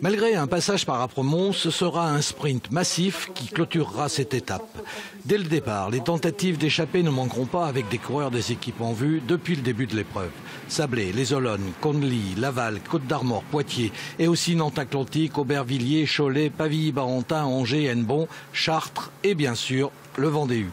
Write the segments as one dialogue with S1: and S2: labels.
S1: Malgré un passage par Apremont, ce sera un sprint massif qui clôturera cette étape. Dès le départ, les tentatives d'échapper ne manqueront pas avec des coureurs des équipes en vue depuis le début de l'épreuve. Sablé, Les Olonnes, Condelys, Laval, Côte-d'Armor, Poitiers et aussi Nantes-Atlantique, Aubervilliers, Cholet, Pavilly-Barentin, Angers, Hennebont, Chartres et bien sûr le Vendée U.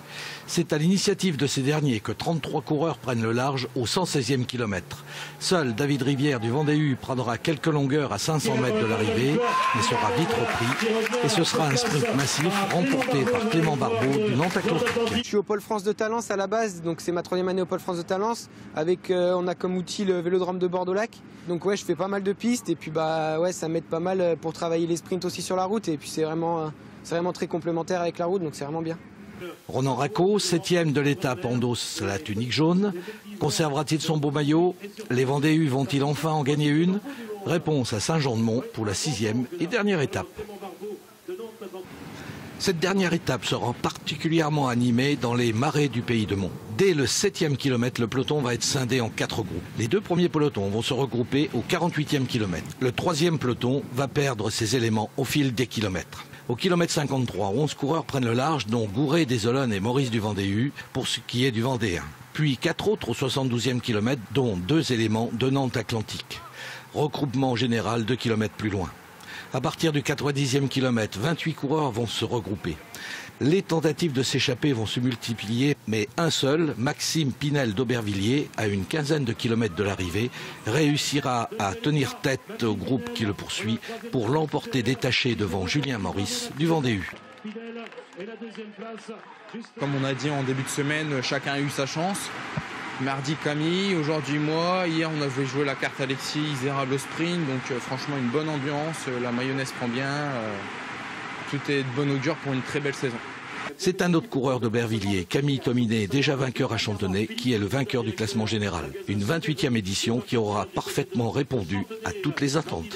S1: C'est à l'initiative de ces derniers que 33 coureurs prennent le large au 116e kilomètre. Seul David Rivière du Vendée U prendra quelques longueurs à 500 mètres de l'arrivée, mais sera vite repris. Et ce sera un sprint massif remporté par Clément Barbeau du Nantes-Atlantique.
S2: Je suis au Pôle France de Talence à la base, donc c'est ma 3e année au Pôle France de Talence. Avec, on a comme outil le Vélodrome de Bordeaux-Lac. Donc ouais, je fais pas mal de pistes et puis ça m'aide pas mal pour travailler les sprints aussi sur la route. Et puis c'est vraiment très complémentaire avec la route, donc c'est vraiment bien.
S1: Ronan Racco, 7e de l'étape, endosse la tunique jaune. Conservera-t-il son beau maillot? Les Vendée U vont-ils enfin en gagner une? Réponse à Saint-Jean-de-Mont pour la 6e et dernière étape. Cette dernière étape sera particulièrement animée dans les marais du Pays de Mont. Dès le 7e kilomètre, le peloton va être scindé en 4 groupes. Les 2 premiers pelotons vont se regrouper au 48e kilomètre. Le 3e peloton va perdre ses éléments au fil des kilomètres. Au kilomètre 53, 11 coureurs prennent le large, dont Gouret des Olonnes et Maurice du Vendée U, pour ce qui est du Vendéen. Puis 4 autres au 72e kilomètre, dont 2 éléments de Nantes-Atlantique. Regroupement général 2 kilomètres plus loin. À partir du 90e kilomètre, 28 coureurs vont se regrouper. Les tentatives de s'échapper vont se multiplier, mais un seul, Maxime Pinel d'Aubervilliers, à une quinzaine de kilomètres de l'arrivée, réussira à tenir tête au groupe qui le poursuit pour l'emporter détaché devant Julien Maurice du Vendée U.
S3: Comme on a dit en début de semaine, chacun a eu sa chance. Mardi Camille, aujourd'hui moi, hier on avait joué la carte Alexis, Isérable au sprint, donc franchement une bonne ambiance, la mayonnaise prend bien, tout est de bon augure pour une très belle saison.
S1: C'est un autre coureur d'Aubervilliers, Camille Tominet, déjà vainqueur à Chantonnay, qui est le vainqueur du classement général. Une 28e édition qui aura parfaitement répondu à toutes les attentes.